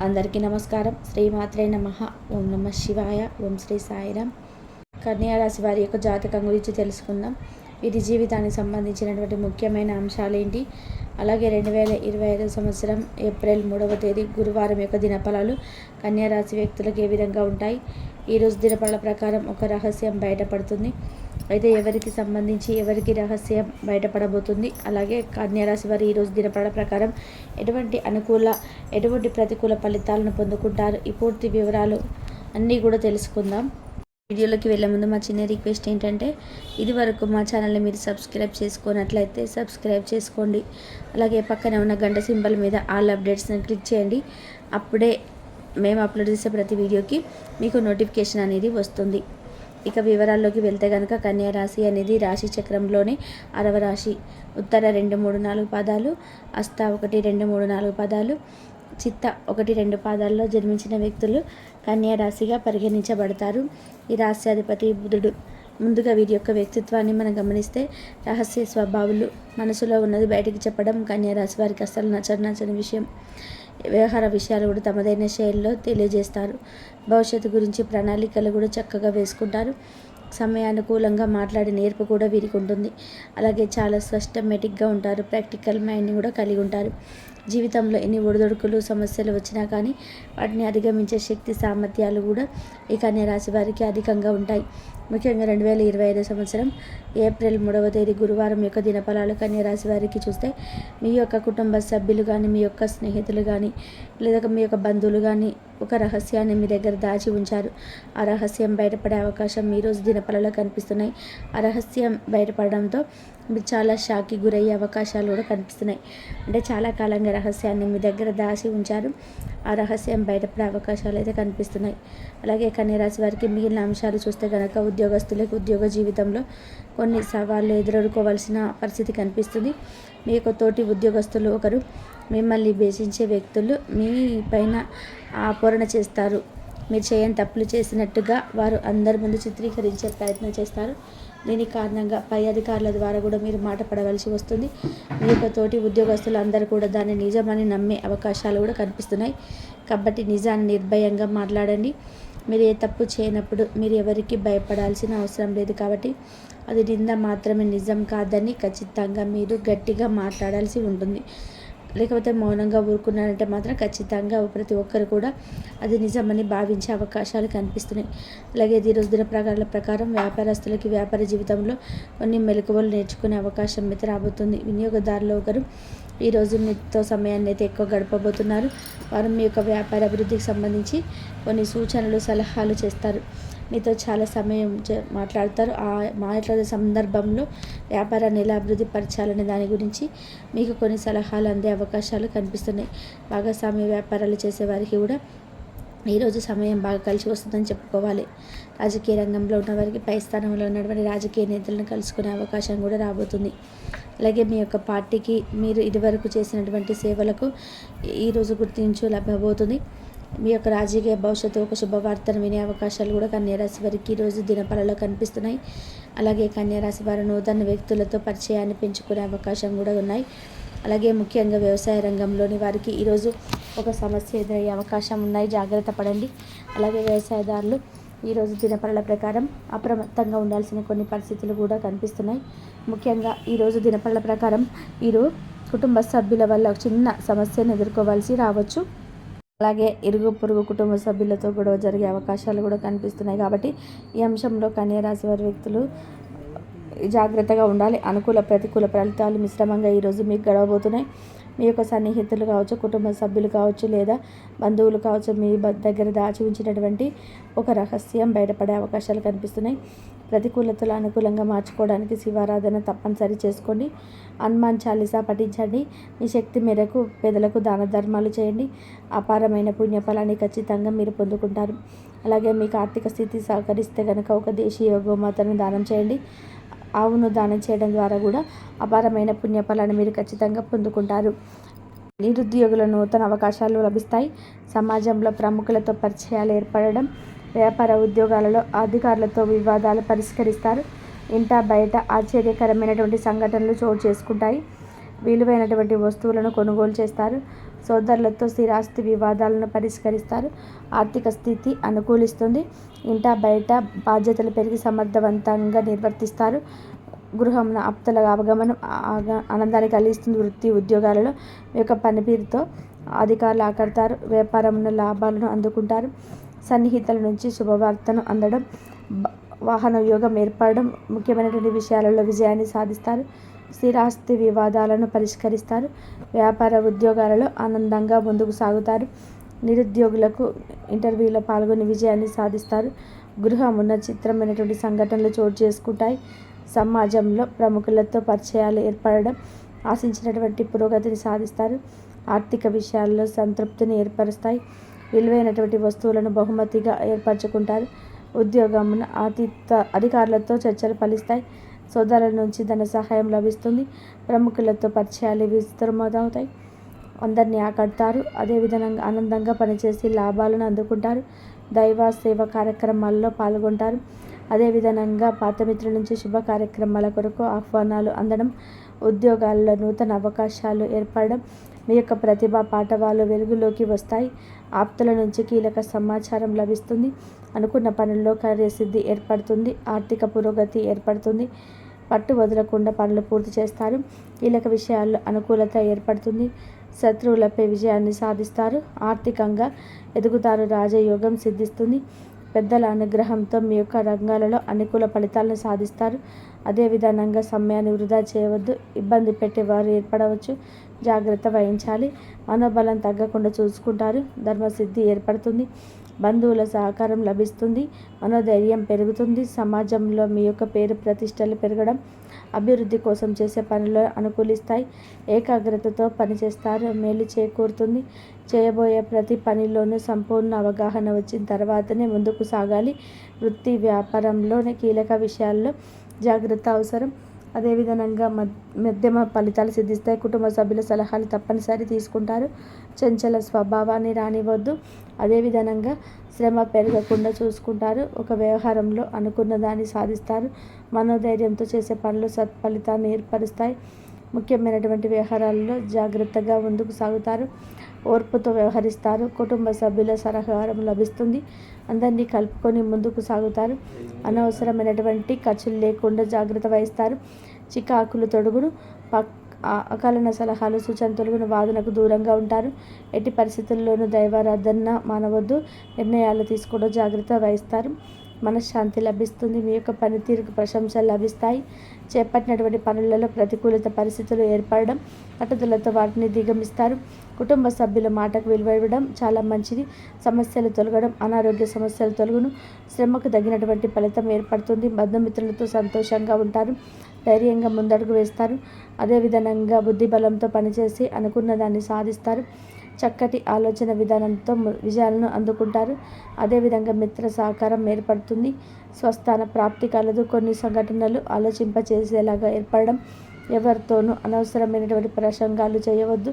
అందరికీ నమస్కారం. శ్రీమాత్రే నమః. ఓం నమ శివాయ. ఓం శ్రీ సాయిరామ్. కన్యా రాశి వారి యొక్క జాతకం గురించి తెలుసుకుందాం. వీరి జీవితానికి సంబంధించినటువంటి ముఖ్యమైన అంశాలు ఏంటి, అలాగే 2025 సంవత్సరం ఏప్రిల్ 3వ తేదీ గురువారం యొక్క దినఫలాలు కన్యా రాశి వ్యక్తులకు ఏ విధంగా ఉంటాయి. ఈరోజు దినఫలాల ప్రకారం ఒక రహస్యం బయటపడుతుంది. అయితే ఎవరికి సంబంధించి ఎవరికి రహస్యం బయటపడబోతుంది, అలాగే కన్యా రాశి వారు ఈరోజు దినఫలాల ప్రకారం ఎటువంటి అనుకూల ఎటువంటి ప్రతికూల ఫలితాలను పొందుకుంటారు, ఈ పూర్తి వివరాలు అన్నీ కూడా తెలుసుకుందాం. వీడియోలోకి వెళ్ళే ముందు మా చిన్న రిక్వెస్ట్ ఏంటంటే, ఇది వరకు మా ఛానల్ని మీరు సబ్స్క్రైబ్ చేసుకున్నట్లయితే సబ్స్క్రైబ్ చేసుకోండి. అలాగే పక్కనే ఉన్న గంట సింబల్ మీద ఆల్ అప్డేట్స్ని క్లిక్ చేయండి. అప్పుడే మేము అప్లోడ్ చేసే ప్రతి వీడియోకి మీకు నోటిఫికేషన్ అనేది వస్తుంది. ఇక వివరాల్లోకి వెళ్తే కనుక కన్యా రాశి అనేది రాశి చక్రంలోని 6వ రాశి. ఉత్తర 2, 3, 4 పాదాలు, హస్త 1, 2, 3, 4 పాదాలు, చిత్త 1, 2 పాదాల్లో జన్మించిన వ్యక్తులు కన్యా రాశిగా పరిగణించబడతారు. ఈ రాశ్యాధిపతి బుధుడు. ముందుగా వీరి యొక్క వ్యక్తిత్వాన్ని మనం గమనిస్తే రహస్య స్వభావాలు, మనసులో ఉన్నది బయటికి చెప్పడం కన్యా రాశి వారికి అస్సలు నచ్చని విషయం. వ్యవహార విషయాలు కూడా తమదైన శైలిలో తెలియజేస్తారు. భవిష్యత్తు గురించి ప్రణాళికలు కూడా చక్కగా వేసుకుంటారు. సమయానుకూలంగా మాట్లాడే నేర్పు కూడా వీరికి ఉంటుంది. అలాగే చాలా సిస్టమేటిక్గా ఉంటారు. ప్రాక్టికల్ మైండ్ని కూడా కలిగి ఉంటారు. జీవితంలో ఎన్ని ఒడిదొడుకులు సమస్యలు వచ్చినా కానీ వాటిని అధిగమించే శక్తి సామర్థ్యాలు కూడా ఈ కన్యా రాశి వారికి అధికంగా ఉంటాయి. ముఖ్యంగా 2025 సంవత్సరం ఏప్రిల్ 3వ తేదీ గురువారం యొక్క దినఫలాలు కన్యా రాశి వారికి చూస్తే, మీ యొక్క కుటుంబ సభ్యులు కానీ, మీ యొక్క స్నేహితులు కానీ, లేదా మీ యొక్క బంధువులు కానీ ఒక రహస్యాన్ని మీ దగ్గర దాచి ఉంచారు. ఆ రహస్యం బయటపడే అవకాశం ఈరోజు దినఫలాల్లో కనిపిస్తున్నాయి. ఆ రహస్యం బయటపడడంతో మీరు చాలా షాక్కి గురయ్యే అవకాశాలు కూడా కనిపిస్తున్నాయి. అంటే చాలా కాలంగా రహస్యాన్ని మీ దగ్గర దాచి ఉంచారు. ఆ రహస్యం బయటపడే అవకాశాలు అయితే కనిపిస్తున్నాయి. అలాగే కన్యా రాశి వారికి మిగిలిన అంశాలు చూస్తే కనుక, ఉద్యోగస్తులకు ఉద్యోగ జీవితంలో కొన్ని సవాళ్ళు ఎదుర్కోవాల్సిన పరిస్థితి కనిపిస్తుంది. మీ యొక్క తోటి ఉద్యోగస్తులు ఒకరు మిమ్మల్ని వేధించే వ్యక్తులు మీ పైన ఆపోరణ చేస్తారు. మీరు చేయని తప్పులు చేసినట్టుగా వారు అందరి ముందు చిత్రీకరించే ప్రయత్నం చేస్తారు. దీని కారణంగా పై అధికారుల ద్వారా కూడా మీరు మాట పడవలసి వస్తుంది. మీ యొక్క తోటి ఉద్యోగస్తులు అందరూ కూడా దాన్ని నిజమని నమ్మే అవకాశాలు కూడా కనిపిస్తున్నాయి. కాబట్టి నిజాన్ని నిర్భయంగా మాట్లాడండి. మీరు ఏ తప్పు చేయనప్పుడు మీరు ఎవరికి భయపడాల్సిన అవసరం లేదు. కాబట్టి అది నింద మాత్రమే, నిజం కాదని ఖచ్చితంగా మీరు గట్టిగా మాట్లాడాల్సి ఉంటుంది. లేకపోతే మౌనంగా ఊరుకున్నారంటే మాత్రం ఖచ్చితంగా ప్రతి ఒక్కరు కూడా అది నిజమని భావించే అవకాశాలు కనిపిస్తున్నాయి. అలాగే ఈరోజు దినప్రకారాల ప్రకారం వ్యాపారస్తులకి వ్యాపార జీవితంలో కొన్ని మెలకువలు నేర్చుకునే అవకాశం అయితే రాబోతుంది. వినియోగదారులు ఒకరు ఈరోజు మీతో సమయాన్ని అయితే ఎక్కువ గడపబోతున్నారు. వారు మీ యొక్క వ్యాపార అభివృద్ధికి సంబంధించి కొన్ని సూచనలు, సలహాలు చేస్తారు. మీతో చాలా సమయం మాట్లాడతారు. ఆ మాట్లాడే సందర్భంలో వ్యాపారాన్ని ఎలా అభివృద్ధి పరచాలనే దాని గురించి మీకు కొన్ని సలహాలు అందే అవకాశాలు కనిపిస్తున్నాయి. భాగస్వామ్య వ్యాపారాలు చేసేవారికి కూడా ఈరోజు సమయం బాగా కలిసి వస్తుందని చెప్పుకోవాలి. రాజకీయ రంగంలో ఉన్నవారికి పై స్థానంలో ఉన్నటువంటి రాజకీయ నేతలను కలుసుకునే అవకాశం కూడా రాబోతుంది. అలాగే మీ యొక్క పార్టీకి మీరు ఇదివరకు చేసినటువంటి సేవలకు ఈరోజు గుర్తింపు లభ్యమవుతుంది. మీ యొక్క రాజకీయ భవిష్యత్తు ఒక శుభవార్తను వినే అవకాశాలు కూడా కన్యా రాశి వారికి ఈరోజు దినఫలాల్లో కనిపిస్తున్నాయి. అలాగే కన్యా రాశి వారు నూతన వ్యక్తులతో పరిచయాన్ని పెంచుకునే అవకాశం కూడా ఉన్నాయి. అలాగే ముఖ్యంగా వ్యవసాయ రంగంలోని వారికి ఈరోజు ఒక సమస్య ఎదురయ్యే అవకాశం ఉన్నాయి. జాగ్రత్త పడండి. అలాగే వ్యవసాయదారులు ఈరోజు దినఫలాల ప్రకారం అప్రమత్తంగా ఉండాల్సిన కొన్ని పరిస్థితులు కూడా కనిపిస్తున్నాయి. ముఖ్యంగా ఈరోజు దినఫలాల ప్రకారం వీరు కుటుంబ సభ్యుల వల్ల చిన్న సమస్యను ఎదుర్కోవాల్సి రావచ్చు. అలాగే ఇరుగు పొరుగు కుటుంబ సభ్యులతో గొడవ జరిగే అవకాశాలు కూడా కనిపిస్తున్నాయి. కాబట్టి ఈ అంశంలో కన్యా రాశి వారి వ్యక్తులు జాగ్రత్తగా ఉండాలి. అనుకూల ప్రతికూల ఫలితాలు మిశ్రమంగా ఈరోజు మీకు గడవబోతున్నాయి. మీ యొక్క సన్నిహితులు కావచ్చు, కుటుంబ సభ్యులు కావచ్చు, లేదా బంధువులు కావచ్చు, మీ దగ్గర దాచి ఉంచినటువంటి ఒక రహస్యం బయటపడే అవకాశాలు కనిపిస్తున్నాయి. ప్రతికూలతలు అనుకూలంగా మార్చుకోవడానికి శివారాధన తప్పనిసరి చేసుకోండి. హనుమాన్ చాలీసా పఠించండి. మీ శక్తి మేరకు పేదలకు దాన ధర్మాలు చేయండి. అపారమైన పుణ్యఫలాన్ని ఖచ్చితంగా మీరు పొందుకుంటారు. అలాగే మీకు ఆర్థిక స్థితి సహకరిస్తే కనుక ఒక దేశీయ గోమాతను దానం చేయండి. ఆవును దానం చేయడం ద్వారా కూడా అపారమైన పుణ్యఫలాన్ని మీరు ఖచ్చితంగా పొందుకుంటారు. నిరుద్యోగుల నూతన అవకాశాలు లభిస్తాయి. సమాజంలో ప్రముఖులతో పరిచయాలు ఏర్పడడం, వ్యాపార ఉద్యోగాలలో అధికారులతో వివాదాలు పరిష్కరిస్తారు. ఇంట బయట ఆశ్చర్యకరమైనటువంటి సంఘటనలు చోటు చేసుకుంటాయి. విలువైనటువంటి వస్తువులను కొనుగోలు చేస్తారు. సోదరులతో స్థిరాస్తి వివాదాలను పరిష్కరిస్తారు. ఆర్థిక స్థితి అనుకూలిస్తుంది. ఇంట బయట బాధ్యతలు పెరిగి సమర్థవంతంగా నిర్వర్తిస్తారు. గృహంలో ఆప్తుల ఆగమనం ఆనందాన్ని కలిగిస్తుంది. వృత్తి ఉద్యోగాలలో మీ యొక్క పనితీరుతో అధికారులు ఆకడతారు. వ్యాపారంలో లాభాలను అందుకుంటారు. సన్నిహితుల నుంచి శుభవార్తను అందడం, వాహన యోగం ఏర్పడడం, ముఖ్యమైనటువంటి విషయాలలో విజయాన్ని సాధిస్తారు. స్థిరాస్తి వివాదాలను పరిష్కరిస్తారు. వ్యాపార ఉద్యోగాలలో ఆనందంగా ముందుకు సాగుతారు. నిరుద్యోగులకు ఇంటర్వ్యూలో పాల్గొని విజయాన్ని సాధిస్తారు. గృహమున్న చిత్రమైనటువంటి సంఘటనలు చోటు చేసుకుంటాయి. సమాజంలో ప్రముఖులతో పరిచయాలు ఏర్పడడం, ఆశించినటువంటి పురోగతిని సాధిస్తారు. ఆర్థిక విషయాల్లో సంతృప్తిని ఏర్పరుస్తాయి. విలువైనటువంటి వస్తువులను బహుమతిగా ఏర్పరచుకుంటారు. ఉద్యోగమున అధికారులతో చర్చలు ఫలిస్తాయి. సోదరుల నుంచి ధన సహాయం లభిస్తుంది. ప్రముఖులతో పరిచయాలు విస్తృతమవుతాయి. అందరినీ ఆకడతారు. అదేవిధంగా ఆనందంగా పనిచేసి లాభాలను అందుకుంటారు. దైవ సేవ కార్యక్రమాల్లో పాల్గొంటారు. అదేవిధంగా పాత మిత్రుల నుంచి శుభ కార్యక్రమాల కొరకు ఆహ్వానాలు అందడం, ఉద్యోగాల్లో నూతన అవకాశాలు ఏర్పడడం, మీ యొక్క ప్రతిభా పాఠవాలు వెలుగులోకి వస్తాయి. ఆప్తుల నుంచి కీలక సమాచారం లభిస్తుంది. అనుకున్న పనుల్లో కార్యసిద్ధి ఏర్పడుతుంది. ఆర్థిక పురోగతి ఏర్పడుతుంది. పట్టు వదలకుండా పనులు పూర్తి చేస్తారు. కీలక విషయాల్లో అనుకూలత ఏర్పడుతుంది. శత్రువులపై విజయాన్ని సాధిస్తారు. ఆర్థికంగా ఎదుగుతారు. రాజయోగం సిద్ధిస్తుంది. పెద్దల అనుగ్రహంతో మీ యొక్క రంగాలలో అనుకూల ఫలితాలను సాధిస్తారు. అదేవిధంగా సమయాన్ని వృధా చేయవద్దు. ఇబ్బంది పెట్టేవారు ఏర్పడవచ్చు. జాగ్రత్త వహించాలి. మనోబలం తగ్గకుండా చూసుకుంటారు. ధర్మసిద్ధి ఏర్పడుతుంది. బంధువుల సహకారం లభిస్తుంది. మనోధైర్యం పెరుగుతుంది. సమాజంలో మీ యొక్క పేరు ప్రతిష్టలు పెరగడం, అభివృద్ధి కోసం చేసే పనులు అనుకూలిస్తాయి. ఏకాగ్రతతో పనిచేస్తారు. మేలు చేకూరుతుంది. చేయబోయే ప్రతి పనిలోనూ సంపూర్ణ అవగాహన వచ్చిన తర్వాతనే ముందుకు సాగాలి. వృత్తి వ్యాపారంలోని కీలక విషయాల్లో జాగ్రత్త అవసరం. అదేవిధంగా మధ్యమ ఫలితాలు సిద్ధిస్తాయి. కుటుంబ సభ్యుల సలహాలు తప్పనిసరి తీసుకుంటారు. చంచల స్వభావాన్ని రానివ్వద్దు. అదేవిధంగా శ్రమ పెరగకుండా చూసుకుంటారు. ఒక వ్యవహారంలో అనుకున్న దాన్ని సాధిస్తారు. మనోధైర్యంతో చేసే పనులు సత్ఫలితాన్ని ఏర్పరుస్తాయి. ముఖ్యమైనటువంటి వ్యవహారాల్లో జాగ్రత్తగా ముందుకు సాగుతారు. ఓర్పుతో వ్యవహరిస్తారు. కుటుంబ సభ్యుల సహకారం లభిస్తుంది. అందరినీ కలుపుకొని ముందుకు సాగుతారు. అనవసరమైనటువంటి ఖర్చులు లేకుండా జాగ్రత్త వహిస్తారు. చికాకులు తొడుగును అకాలన సలహాలు సూచన తొలగిన వాదనకు దూరంగా ఉంటారు. ఎట్టి పరిస్థితుల్లోనూ దైవారాధన మానవద్దు. నిర్ణయాలు తీసుకోవడం జాగ్రత్త వహిస్తారు. మనశ్శాంతి లభిస్తుంది. మీ యొక్క పనితీరుకు ప్రశంసలు లభిస్తాయి. చేపట్టినటువంటి పనులలో ప్రతికూలత పరిస్థితులు ఏర్పడడం, పట్టుదలతో వాటిని దిగమిస్తారు. కుటుంబ సభ్యుల మాటకు విలువ ఇవ్వడం చాలా మంచిది. సమస్యలు తొలగడం, అనారోగ్య సమస్యలు తొలగును. శ్రమకు తగినటువంటి ఫలితం ఏర్పడుతుంది. బంధుమిత్రులతో సంతోషంగా ఉంటారు. ధైర్యంగా ముందడుగు వేస్తారు. అదేవిధంగా బుద్ధి బలంతో పనిచేసి అనుకున్న దాన్ని సాధిస్తారు. చక్కటి ఆలోచన విధానంతో విజయాలను అందుకుంటారు. అదేవిధంగా మిత్ర సహకారం ఏర్పడుతుంది. స్వస్థాన ప్రాప్తి కలదు. కొన్ని సంఘటనలు ఆలోచింపచేసేలాగా ఏర్పడడం, ఎవరితోనూ అనవసరమైనటువంటి ప్రసంగాలు చేయవద్దు.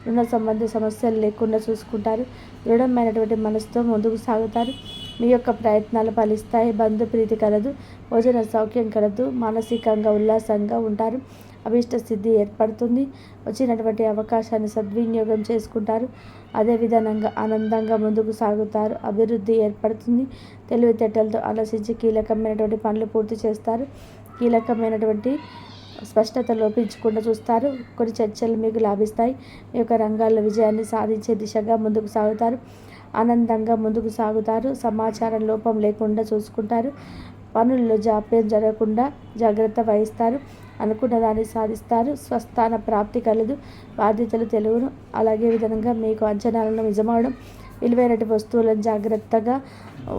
రుణ సంబంధ సమస్యలు లేకుండా చూసుకుంటారు. దృఢమైనటువంటి మనసుతో ముందుకు సాగుతారు. మీ యొక్క ప్రయత్నాలు ఫలిస్తాయి. బంధు ప్రీతి కలదు. భోజన సౌఖ్యం కలదు. మానసికంగా ఉల్లాసంగా ఉంటారు. అభీష్ట సిద్ధి ఏర్పడుతుంది. వచ్చినటువంటి అవకాశాన్ని సద్వినియోగం చేసుకుంటారు. అదేవిధంగా ఆనందంగా ముందుకు సాగుతారు. అభివృద్ధి ఏర్పడుతుంది. తెలివితేటలతో ఆలోచించి కీలకమైనటువంటి పనులు పూర్తి చేస్తారు. కీలకమైనటువంటి స్పష్టత లోపించకుండా చూస్తారు. కొన్ని చర్చలు మీకు లాభిస్తాయి. మీ యొక్క రంగాల్లో విజయాన్ని సాధించే దిశగా ముందుకు సాగుతారు. ఆనందంగా ముందుకు సాగుతారు. సమాచారం లోపం లేకుండా చూసుకుంటారు. పనుల్లో జాప్యం జరగకుండా జాగ్రత్త వహిస్తారు. అనుకున్న దాన్ని సాధిస్తారు. స్వస్థాన ప్రాప్తి కలదు. బాధ్యతలు తెలుగును. అలాగే విధంగా మీకు అంచనాలను నిజమవడం, విలువైనటువంటి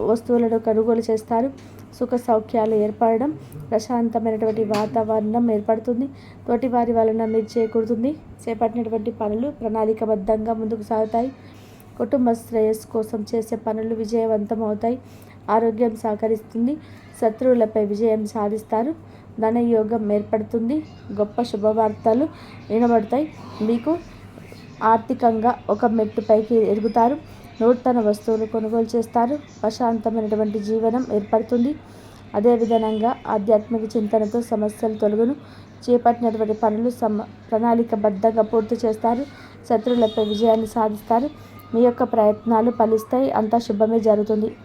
వస్తువులను కొనుగోలు చేస్తారు. సుఖ సౌఖ్యాలు ఏర్పడడం, ప్రశాంతమైనటువంటి వాతావరణం ఏర్పడుతుంది. తోటివారి వలన మీరు చేకూరుతుంది. చేపట్టినటువంటి పనులు ప్రణాళికబద్ధంగా ముందుకు సాగుతాయి. కుటుంబ శ్రేయస్సు కోసం చేసే పనులు విజయవంతం అవుతాయి. ఆరోగ్యం సహకరిస్తుంది. శత్రువులపై విజయం సాధిస్తారు. ధనయోగం ఏర్పడుతుంది. గొప్ప శుభవార్తలు వినబడతాయి. మీకు ఆర్థికంగా ఒక మెట్టుపైకి ఎదుగుతారు. నూతన వస్తువులు కొనుగోలు చేస్తారు. ప్రశాంతమైనటువంటి జీవనం ఏర్పడుతుంది. అదేవిధంగా ఆధ్యాత్మిక చింతనతో సమస్యలు తొలగును. చేపట్టినటువంటి పనులు ప్రణాళికబద్ధంగా పూర్తి చేస్తారు. శత్రువులపై విజయాన్ని సాధిస్తారు. మీ యొక్క ప్రయత్నాలు ఫలిస్తాయి. అంతా శుభమే జరుగుతుంది.